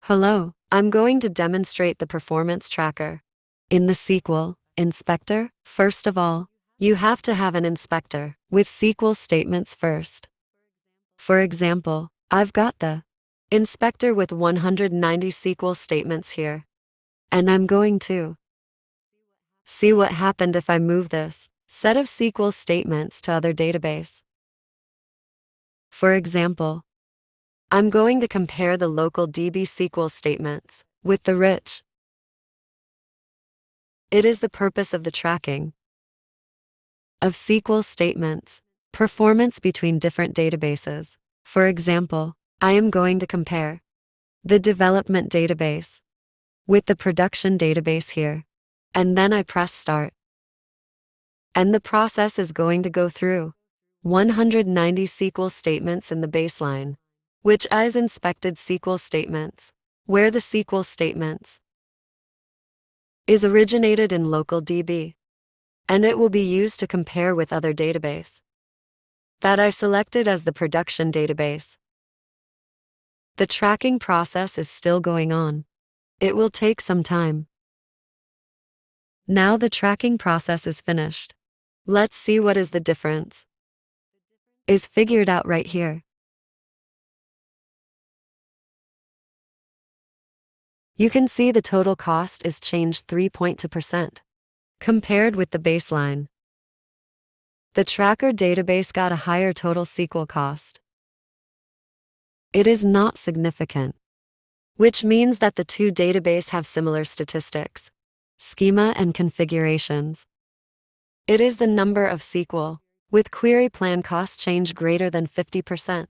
Hello, I'm going to demonstrate the performance tracker. In the SQL inspector, first of all, you have to have an inspector with SQL statements first. For example, I've got the inspector with 190 SQL statements here. And I'm going to see what happened if I move this set of SQL statements to other database. For example, I'm going to compare the local DB SQL statements with the rich. It is the purpose of the tracking of SQL statements, performance between different databases. For example, I am going to compare the development database with the production database here. And then I press start. And the process is going to go through 190 SQL statements in the baseline, which is inspected SQL statements, where the SQL statements is originated in local DB, and it will be used to compare with other database that I selected as the production database. The tracking process is still going on. It will take some time. Now the tracking process is finished. Let's see what is the difference is figured out right here. You can see the total cost is changed 3.2% compared with the baseline. The tracker database got a higher total SQL cost. It is not significant, which means that the two databases have similar statistics, schema and configurations. It is the number of SQL with query plan cost change greater than 50%,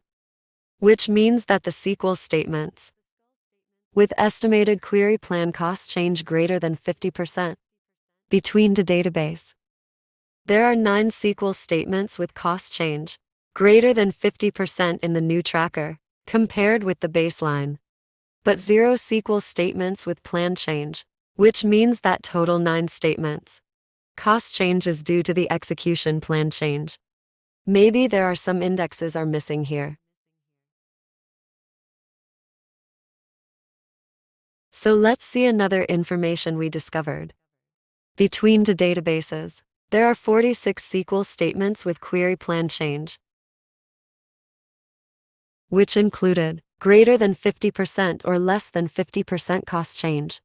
which means that the SQL statements with estimated query plan cost change greater than 50% between the database. There are 9 SQL statements with cost change greater than 50% in the new tracker, compared with the baseline, but 0 SQL statements with plan change, which means that total 9 statements. Cost change is due to the execution plan change. Maybe there are some indexes are missing here. So let's see another information we discovered. Between the databases, there are 46 SQL statements with query plan change, which included greater than 50% or less than 50% cost change.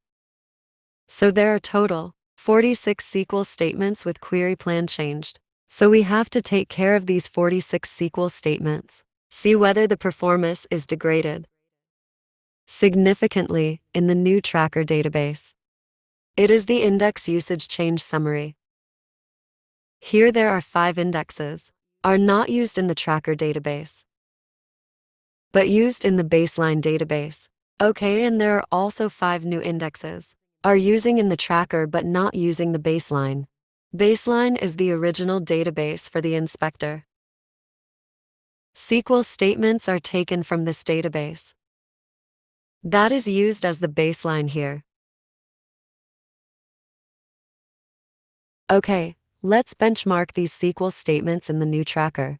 So there are total 46 SQL statements with query plan changed. So we have to take care of these 46 SQL statements, see whether the performance is degraded significantly in the new tracker database. It is the index usage change summary. Here there are 5 indexes, are not used in the tracker database, but used in the baseline database. Okay, and there are also 5 new indexes, are using in the tracker but not using the baseline. Baseline is the original database for the inspector. SQL statements are taken from this database. That is used as the baseline here. Okay, let's benchmark these SQL statements in the new tracker.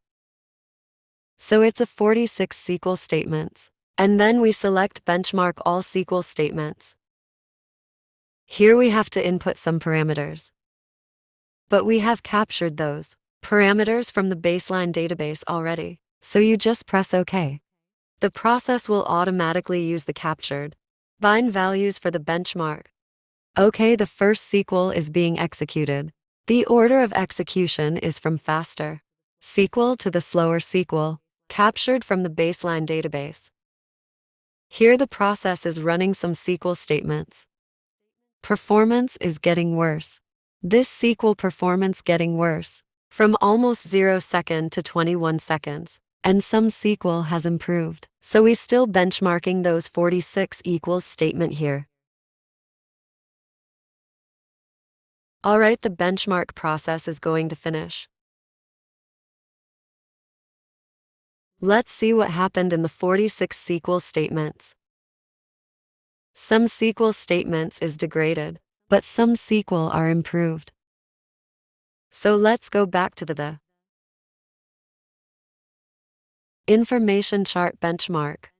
So it's a 46 SQL statements, and then we select benchmark all SQL statements. Here we have to input some parameters, but we have captured those parameters from the baseline database already, so you just press OK. The process will automatically use the captured bind values for the benchmark. Okay, the first SQL is being executed. The order of execution is from faster SQL to the slower SQL, captured from the baseline database. Here the process is running some SQL statements. Performance is getting worse. This SQL performance getting worse, from almost 0 second to 21 seconds, and some SQL has improved. So we still benchmarking those 46 equals statement here. Alright, the benchmark process is going to finish. Let's see what happened in the 46 SQL statements. Some SQL statements is degraded, but some SQL are improved. So let's go back to the information chart benchmark.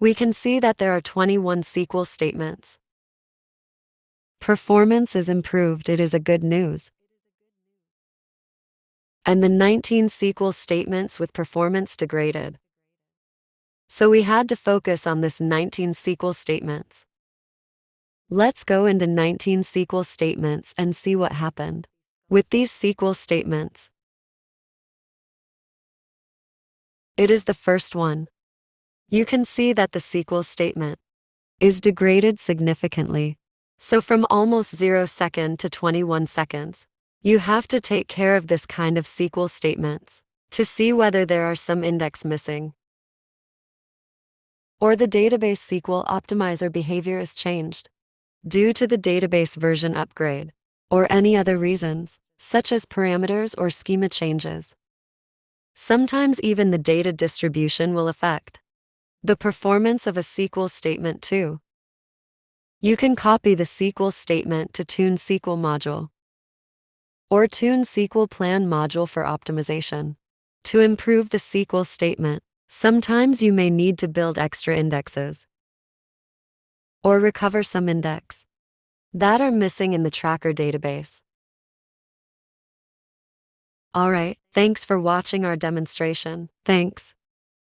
We can see that there are 21 SQL statements. Performance is improved, it is a good news. And the 19 SQL statements with performance degraded. So we had to focus on this 19 SQL statements. Let's go into 19 SQL statements and see what happened with these SQL statements. It is the first one. You can see that the SQL statement is degraded significantly. So from almost 0 second to 21 seconds. You have to take care of this kind of SQL statements to see whether there are some index missing, or the database SQL optimizer behavior is changed due to the database version upgrade, or any other reasons, such as parameters or schema changes. Sometimes even the data distribution will affect the performance of a SQL statement too. You can copy the SQL statement to Tune SQL module or Tune SQL Plan module for optimization. To improve the SQL statement, sometimes you may need to build extra indexes or recover some index that are missing in the tracker database. Alright, thanks for watching our demonstration. Thanks.